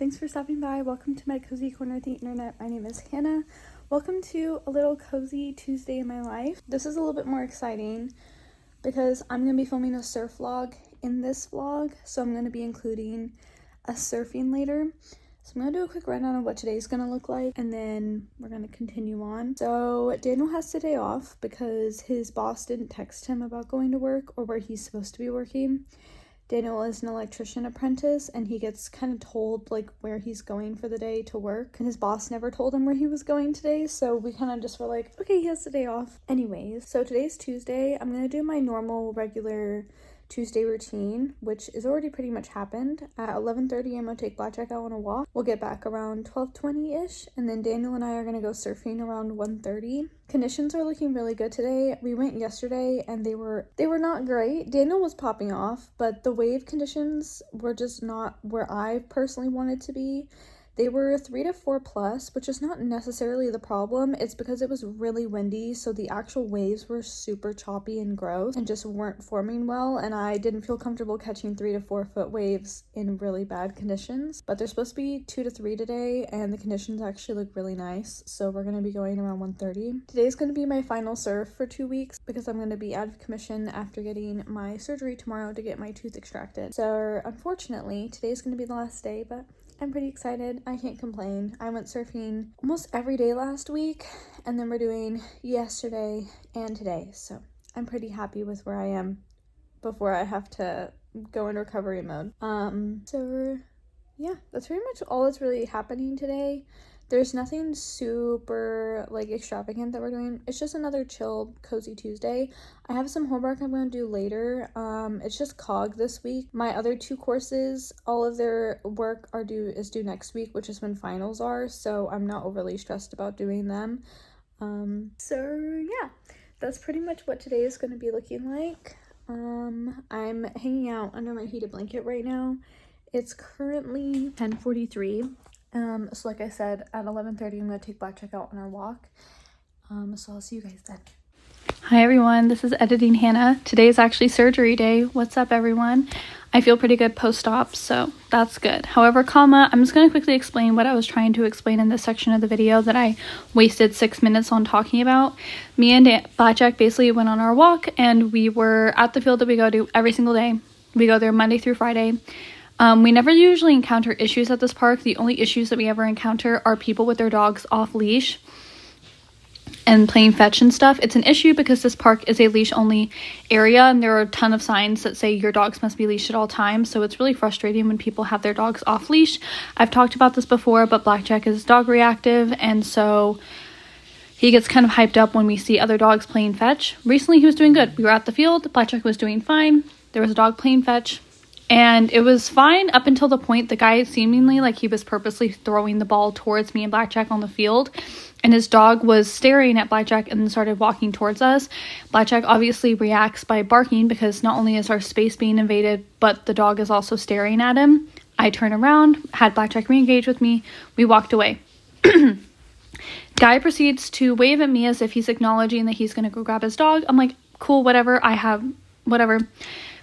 thanks for stopping by. Welcome to my cozy corner of the internet. My name is Hannah. Welcome to a little cozy Tuesday in my life. This is a little bit more exciting because I'm going to be filming a surf vlog in this vlog, so I'm going to be including a surfing later. So I'm going to do a quick rundown of what today's going to look like, and then we're going to continue on. So Daniel has today off because his boss didn't text him about going to work or where he's supposed to be working. Daniel is an electrician apprentice, and he gets kind of told like where he's going for the day to work, and his boss never told him where he was going today, so we kind of just were like, okay, he has the day off. Anyways, so today's Tuesday. I'm gonna do my normal regular Tuesday routine, which is already pretty much happened. At 11:30 I'm gonna take Blackjack out on a walk. We'll get back around 12:20ish, and then Daniel and I are gonna go surfing around 1:30. Conditions are looking really good today. We went yesterday and they were not great. Daniel was popping off, but the wave conditions were just not where I personally wanted to be. They were 3 to 4 plus, which is not necessarily the problem. It's because it was really windy, so the actual waves were super choppy and gross and just weren't forming well, and I didn't feel comfortable catching 3 to 4 foot waves in really bad conditions. But they're supposed to be 2 to 3 today, and the conditions actually look really nice, so we're going to be going around 1:30. Today's going to be my final surf for 2 weeks because I'm going to be out of commission after getting my surgery tomorrow to get my tooth extracted. So unfortunately, today's going to be the last day, but I'm pretty excited. I can't complain. I went surfing almost every day last week, and then we're doing yesterday and today. So I'm pretty happy with where I am before I have to go in recovery mode. So yeah, that's pretty much all that's really happening today. There's nothing super like extravagant that we're doing. It's just another chill, cozy Tuesday. I have some homework I'm going to do later. It's just COG this week. My other 2 courses, all of their work is due next week, which is when finals are. So I'm not overly stressed about doing them. So yeah, that's pretty much what today is going to be looking like. I'm hanging out under my heated blanket right now. It's currently 10:43. So like I said, at 11:30 I'm going to take Blackjack out on our walk. So I'll see you guys then. Hi everyone, this is Editing Hannah. Today is actually surgery day. What's up everyone? I feel pretty good post-op, so that's good. However, I'm just going to quickly explain what I was trying to explain in this section of the video that I wasted 6 minutes on talking about. Me and Blackjack basically went on our walk, and we were at the field that we go to every single day. We go there Monday through Friday. We never usually encounter issues at this park. The only issues that we ever encounter are people with their dogs off leash and playing fetch and stuff. It's an issue because this park is a leash only area, and there are a ton of signs that say your dogs must be leashed at all times, so it's really frustrating when people have their dogs off leash. I've talked about this before, but Blackjack is dog reactive, and so he gets kind of hyped up when we see other dogs playing fetch. Recently he was doing good. We were at the field, Blackjack was doing fine, there was a dog playing fetch, and it was fine up until the point the guy seemingly like he was purposely throwing the ball towards me and Blackjack on the field, and his dog was staring at Blackjack and then started walking towards us. Blackjack obviously reacts by barking because not only is our space being invaded, but the dog is also staring at him. I turn around, had Blackjack re-engage with me, we walked away. Guy proceeds to wave at me as if he's acknowledging that he's going to go grab his dog. I'm like, cool, whatever, whatever.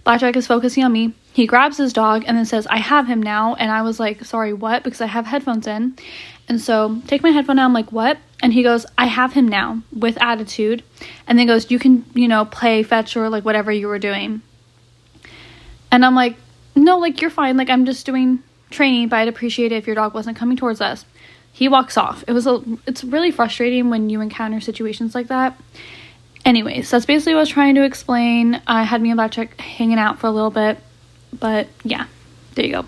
Blackjack is focusing on me. He grabs his dog and then says, I have him now. And I was like, sorry, what? Because I have headphones in. And so take my headphone out. I'm like, what? And he goes, I have him now, with attitude. And then goes, you can, play fetch or like whatever you were doing. And I'm like, no, like you're fine. Like I'm just doing training, but I'd appreciate it if your dog wasn't coming towards us. He walks off. It's really frustrating when you encounter situations like that. Anyways, that's basically what I was trying to explain. I had me and Blackjack hanging out for a little bit, but yeah, there you go.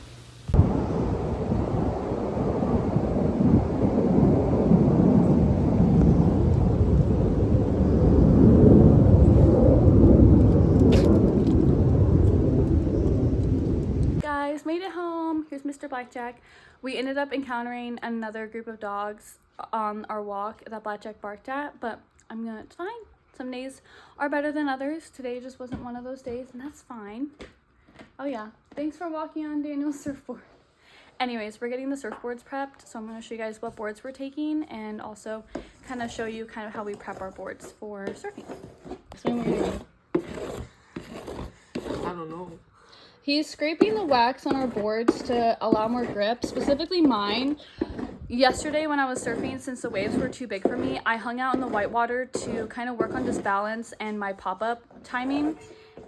Guys, made it home. Here's Mr. Blackjack. We ended up encountering another group of dogs on our walk that Blackjack barked at, but it's fine. Some days are better than others. Today just wasn't one of those days, and that's fine. Oh yeah, thanks for walking on Daniel's surfboard. Anyways, we're getting the surfboards prepped, so I'm going to show you guys what boards we're taking, and also kind of show you kind of how we prep our boards for surfing. I don't know. He's scraping the wax on our boards to allow more grip, specifically mine. Yesterday when I was surfing, since the waves were too big for me, I hung out in the whitewater to kind of work on this balance and my pop-up timing.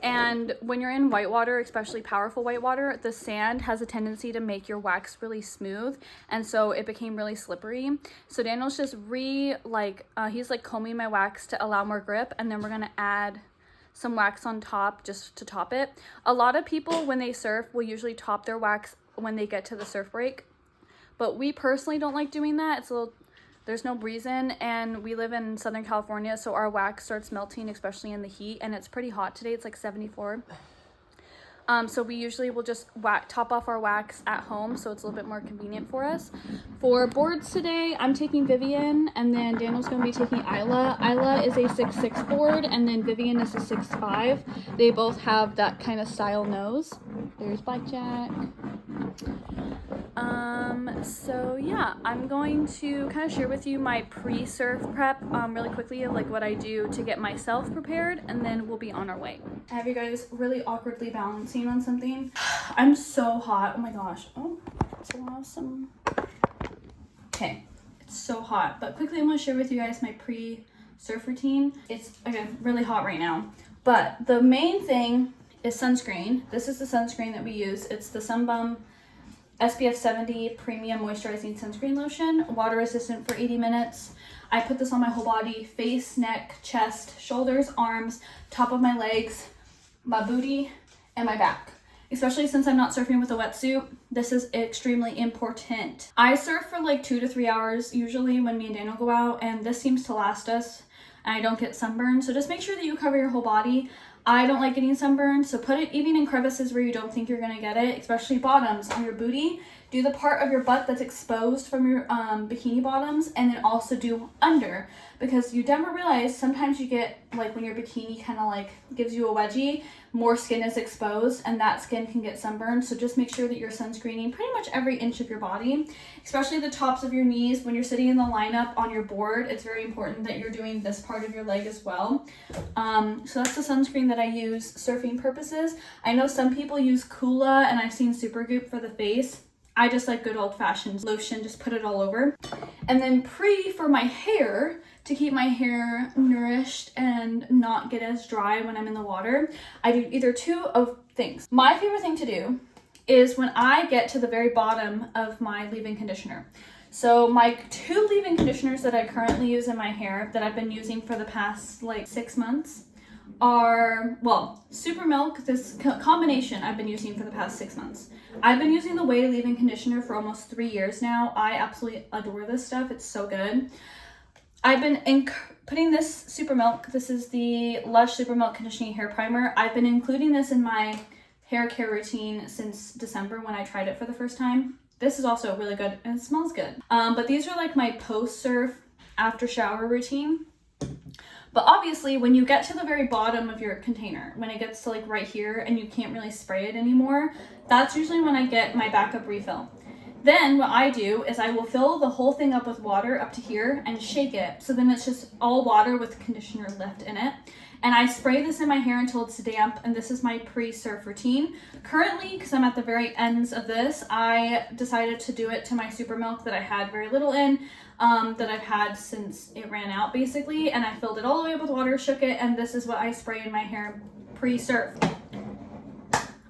And when you're in whitewater, especially powerful whitewater, the sand has a tendency to make your wax really smooth, and so it became really slippery. So Daniel's just he's like combing my wax to allow more grip, and then we're gonna add some wax on top just to top it. A lot of people when they surf will usually top their wax when they get to the surf break, but we personally don't like doing that. There's no reason, and we live in Southern California, so our wax starts melting, especially in the heat, and it's pretty hot today. It's like 74. So we usually will just top off our wax at home, so it's a little bit more convenient for us. For boards today, I'm taking Vivian, and then Daniel's going to be taking Isla. Isla is a 6'6" board, and then Vivian is a 6'5". They both have that kind of style nose. There's Blackjack. So yeah, I'm going to kind of share with you my pre-surf prep really quickly of like what I do to get myself prepared, and then we'll be on our way. I have you guys really awkwardly balancing on something. I'm so hot. Oh my gosh. Oh, that's awesome. Okay, it's so hot, but quickly I'm going to share with you guys my pre-surf routine. It's again really hot right now, but the main thing is sunscreen. This is the sunscreen that we use. It's the Sunbum SPF 70 Premium Moisturizing Sunscreen Lotion, water resistant for 80 minutes. I put this on my whole body, face, neck, chest, shoulders, arms, top of my legs, my booty, and my back. Especially since I'm not surfing with a wetsuit, this is extremely important. I surf for like 2 to 3 hours usually when me and Daniel go out, and this seems to last us, and I don't get sunburned. So just make sure that you cover your whole body. I don't like getting sunburned, so put it even in crevices where you don't think you're gonna get it, especially bottoms on your booty. Do the part of your butt that's exposed from your bikini bottoms, and then also do under, because you never realize sometimes you get, like when your bikini kind of like gives you a wedgie, more skin is exposed and that skin can get sunburned. So just make sure that you're sunscreening pretty much every inch of your body, especially the tops of your knees. When you're sitting in the lineup on your board, it's very important that you're doing this part of your leg as well. So that's the sunscreen that I use surfing purposes. I know some people use Kula, and I've seen Supergoop for the face. I just like good old-fashioned lotion, just put it all over. And then for my hair, to keep my hair nourished and not get as dry when I'm in the water, I do either two of things. My favorite thing to do is when I get to the very bottom of my leave-in conditioner. So my 2 leave-in conditioners that I currently use in my hair that I've been using for the past like 6 months are, well, Super Milk, this combination I've been using for the past 6 months. I've been using the Way leave-in conditioner for almost 3 years now. I absolutely adore this stuff. It's so good. I've been putting this Super Milk. This is the Lush Super Milk Conditioning Hair Primer. I've been including this in my hair care routine since December when I tried it for the first time. This is also really good and it smells good. But these are like my post-surf after shower routine. But obviously when you get to the very bottom of your container, when it gets to like right here and you can't really spray it anymore, that's usually when I get my backup refill. Then what I do is I will fill the whole thing up with water up to here and shake it. So then it's just all water with conditioner left in it. And I spray this in my hair until it's damp, and this is my pre-surf routine. Currently, because I'm at the very ends of this, I decided to do it to my Super Milk that I had very little in, that I've had since it ran out basically, and I filled it all the way up with water, shook it, and this is what I spray in my hair pre-surf.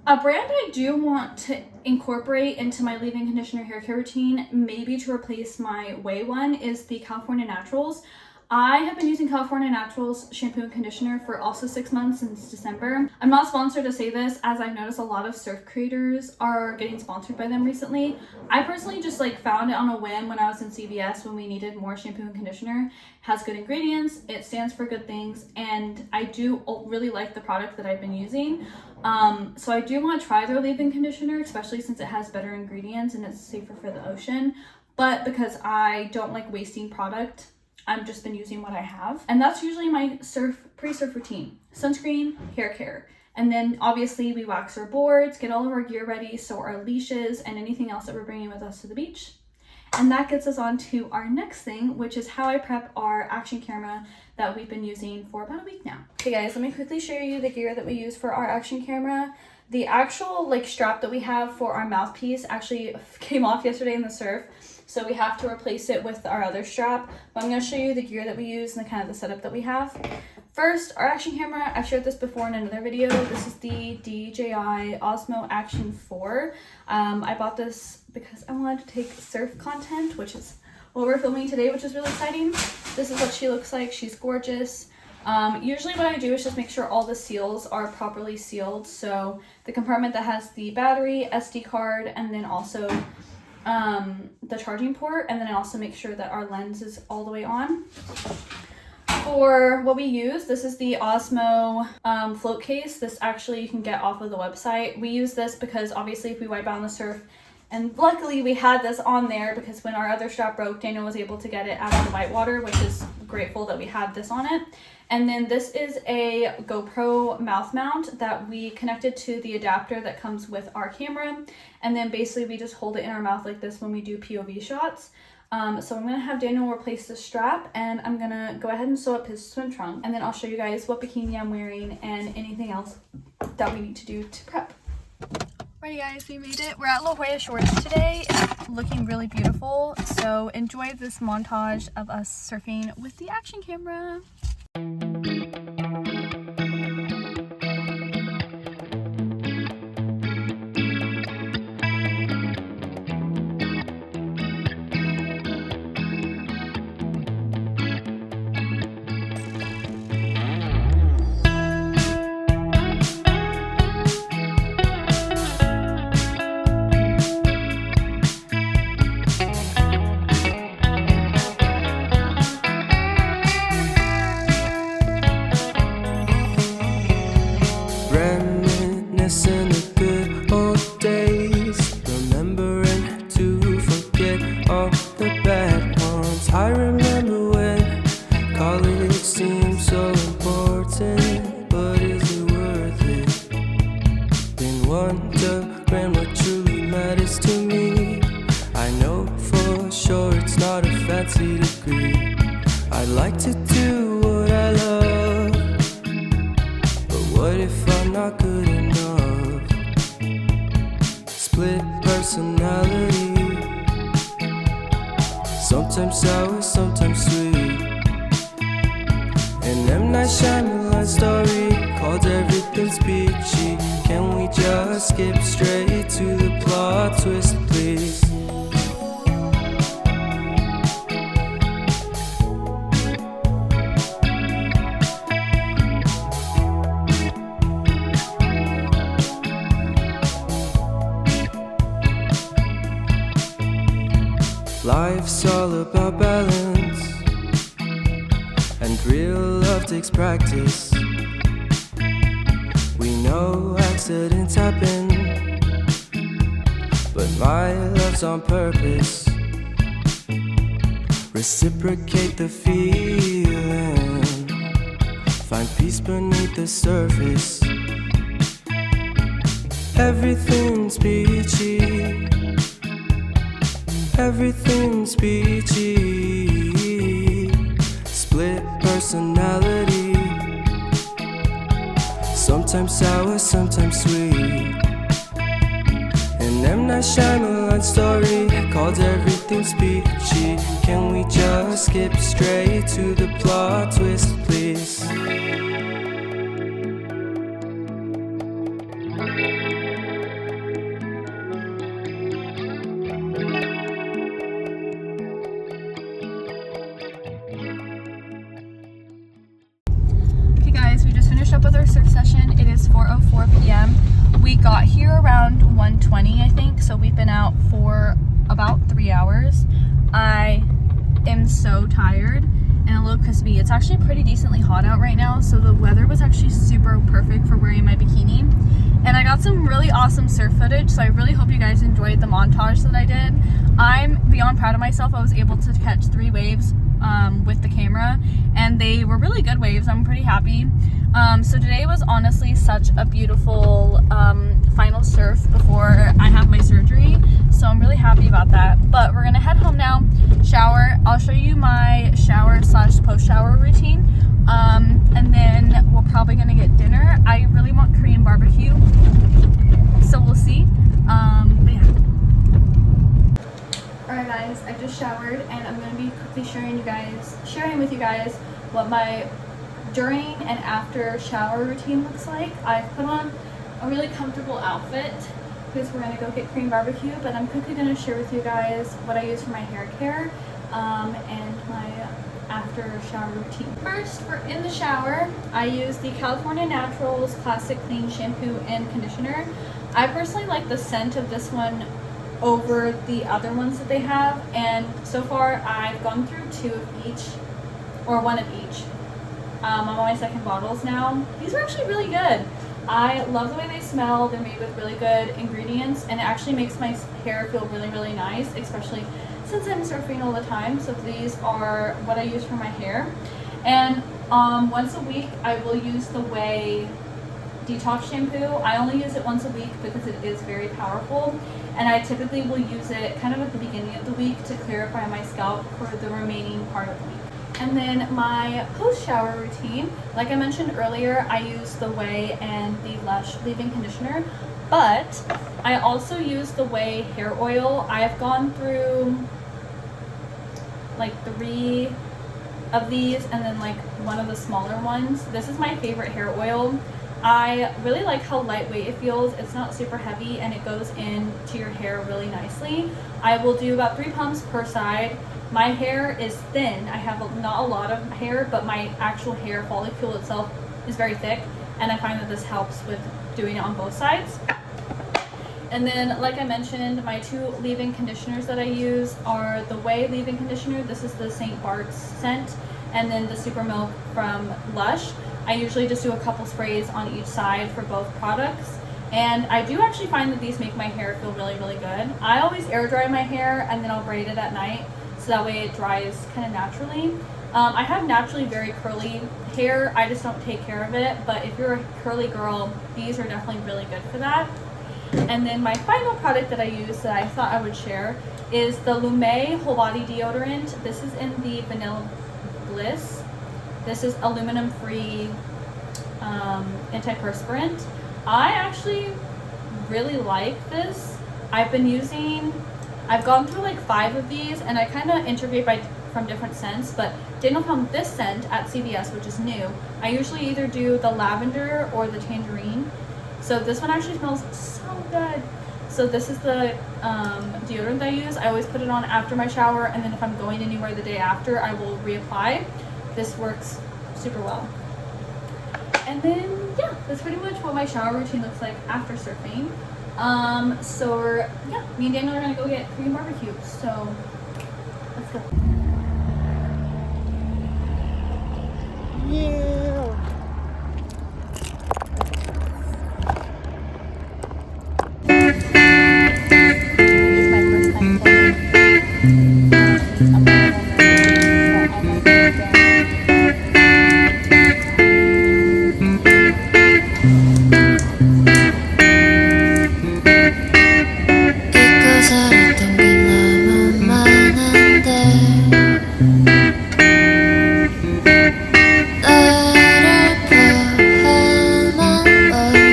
A brand I do want to incorporate into my leave-in conditioner hair care routine, maybe to replace my Way one, is the California Naturals. I have been using California Naturals shampoo and conditioner for also 6 months since December. I'm not sponsored to say this, as I've noticed a lot of surf creators are getting sponsored by them recently. I personally just like found it on a whim when I was in CVS when we needed more shampoo and conditioner. It has good ingredients, it stands for good things, and I do really like the product that I've been using. So I do want to try their leave-in conditioner, especially since it has better ingredients and it's safer for the ocean. But because I don't like wasting product, I've just been using what I have. And that's usually my pre-surf routine. Sunscreen, hair care. And then obviously we wax our boards, get all of our gear ready, so our leashes and anything else that we're bringing with us to the beach. And that gets us on to our next thing, which is how I prep our action camera that we've been using for about a week now. Okay guys, let me quickly show you the gear that we use for our action camera. The actual like strap that we have for our mouthpiece actually came off yesterday in the surf, so we have to replace it with our other strap. But I'm going to show you the gear that we use and the kind of the setup that we have. First, our action camera. I've showed this before in another video. This is the DJI Osmo Action 4. I bought this because I wanted to take surf content, which is what we're filming today, which is really exciting. This is what she looks like. She's gorgeous. Usually what I do is just make sure all the seals are properly sealed. So the compartment that has the battery, SD card, and then also the charging port, and then I also make sure that our lens is all the way on. For what we use, this is the Osmo float case. This actually you can get off of the website. We use this because obviously if we wipe out on the surf, and luckily we had this on there because when our other strap broke, Daniel was able to get it out of the whitewater, which is grateful that we had this on it. And then this is a GoPro mouth mount that we connected to the adapter that comes with our camera. And then basically we just hold it in our mouth like this when we do POV shots. So I'm going to have Daniel replace the strap, and I'm going to go ahead and sew up his swim trunk. And then I'll show you guys what bikini I'm wearing and anything else that we need to do to prep. Alrighty guys, we made it. We're at La Jolla Shores today. It's looking really beautiful. So enjoy this montage of us surfing with the action camera. Reminiscing the good old days, remembering to forget all the bad ones. I remember when college seemed so important, but is it worth it? Been wondering what truly matters to me. I know for sure it's not a fancy degree. I'd like to do what I love, but what if I'm not good enough? Split personality, sometimes sour, sometimes sweet. An M. Night Shyamalan story called Everything's Peachy. Can we just skip straight to the plot twist, please? Life's all about balance, and real love takes practice. We know accidents happen, but my love's on purpose. Reciprocate the feeling, find peace beneath the surface. Everything's peachy, everything's peachy. Split personality, sometimes sour, sometimes sweet. An M. Night Shyamalan story called Everything's Peachy. Can we just skip straight to the plot twist, please? We just finished up with our surf session. It is 4:04 p.m. We got here around 1:20, I think, so we've been out for about 3 hours. I am so tired and a little crispy. It's actually pretty decently hot out right now, so the weather was actually super perfect for wearing my bikini. And I got some really awesome surf footage, so I really hope you guys enjoyed the montage that I did. I'm beyond proud of myself. I was able to catch 3 waves with the camera, and they were really good waves. I'm pretty happy. So today was honestly such a beautiful final surf before I have my surgery, so I'm really happy about that. But we're gonna head home now, shower. I'll show you my shower / post shower routine And then we're probably gonna get dinner. I really want Korean barbecue, so we'll see. But yeah. Alright guys, I just showered and I'm gonna be quickly sharing with you guys what my during and after shower routine looks like. I've put on a really comfortable outfit because we're gonna go get Korean barbecue, but I'm quickly gonna share with you guys what I use for my hair care and my after shower routine. First, for in the shower, I use the California Naturals Classic Clean Shampoo and Conditioner. I personally like the scent of this one over the other ones that they have, and so far I've gone through one of each. I'm on my second bottles now. These are actually really good. I love the way they smell. They're made with really good ingredients, and it actually makes my hair feel really, really nice, especially since I'm surfing all the time. So these are what I use for my hair. And once a week, I will use the Way Detox Shampoo. I only use it once a week because it is very powerful, and I typically will use it kind of at the beginning of the week to clarify my scalp for the remaining part of the week. And then my post-shower routine, like I mentioned earlier, I use the Way and the Lush leave-in conditioner, but I also use the Way hair oil. I've gone through like 3 of these and then like one of the smaller ones. This is my favorite hair oil. I really like how lightweight it feels. It's not super heavy and it goes into your hair really nicely. I will do about 3 pumps per side. My hair is thin. I have not a lot of hair, but my actual hair follicle itself is very thick, and I find that this helps with doing it on both sides. And then, like I mentioned, my 2 leave-in conditioners that I use are the Way leave-in conditioner. This is the St. Bart's scent, and then the Super Milk from Lush. I usually just do a couple sprays on each side for both products. And I do actually find that these make my hair feel really, really good. I always air dry my hair and then I'll braid it at night, so that way it dries kind of naturally. I have naturally very curly hair. I just don't take care of it, but if you're a curly girl, these are definitely really good for that. And then my final product that I use that I thought I would share is the Lume Whole Body Deodorant. This is in the Vanilla Bliss. This is aluminum free antiperspirant. I actually really like this. I've gone through like 5 of these, and I kind of interviewed from different scents, but Daniel found this scent at CVS, which is new. I usually either do the lavender or the tangerine. So this one actually smells so good. So this is the deodorant that I use. I always put it on after my shower, and then if I'm going anywhere the day after, I will reapply. This works super well. And then, yeah, that's pretty much what my shower routine looks like after surfing. So yeah, me and Daniel are gonna go get Korean barbecue. So let's go. Yeah. It's my first time filming. I'm gonna go so I might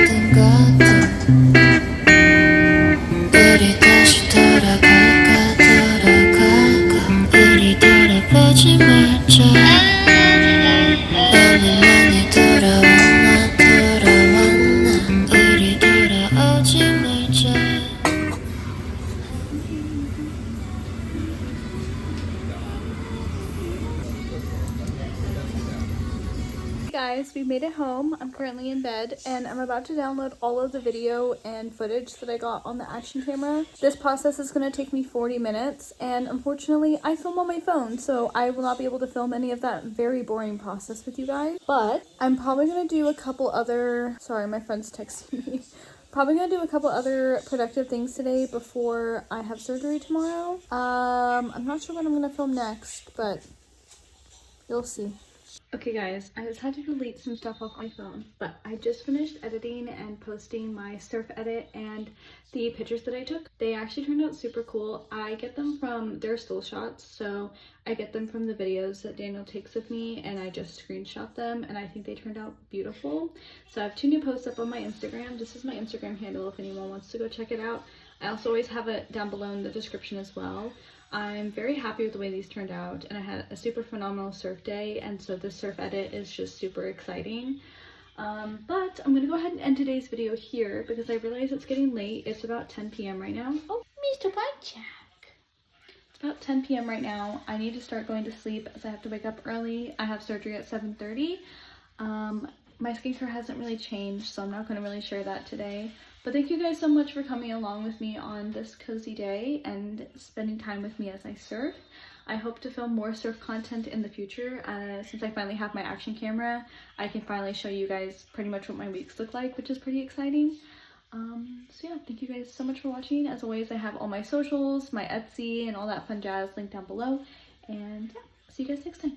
get done. Guys, we made it home. I'm currently in bed and I'm about to download all of the video and footage that I got on the action camera. This process is going to take me 40 minutes, and unfortunately I film on my phone, so I will not be able to film any of that very boring process with you guys. But I'm probably going to do a couple other, sorry, my friend's texting me. Probably gonna do a couple other productive things today before I have surgery tomorrow. I'm not sure what I'm gonna film next, but you'll see. Okay guys, I just had to delete some stuff off my phone, but I just finished editing and posting my surf edit and the pictures that I took. They actually turned out super cool. I get them from their still shots, so I get them from the videos that Daniel takes of me and I just screenshot them, and I think they turned out beautiful. So I have 2 new posts up on my Instagram. This is my Instagram handle if anyone wants to go check it out. I also always have it down below in the description as well. I'm very happy with the way these turned out, and I had a super phenomenal surf day, and so this surf edit is just super exciting. But I'm gonna go ahead and end today's video here because I realize it's getting late. It's about 10 p.m. right now. Oh, Mr. Bunchak! It's about 10 p.m. right now. I need to start going to sleep as I have to wake up early. I have surgery at 7:30. My skincare hasn't really changed, so I'm not going to really share that today. But thank you guys so much for coming along with me on this cozy day and spending time with me as I surf. I hope to film more surf content in the future. Since I finally have my action camera, I can finally show you guys pretty much what my weeks look like, which is pretty exciting. So yeah, thank you guys so much for watching. As always, I have all my socials, my Etsy, and all that fun jazz linked down below. And yeah, see you guys next time.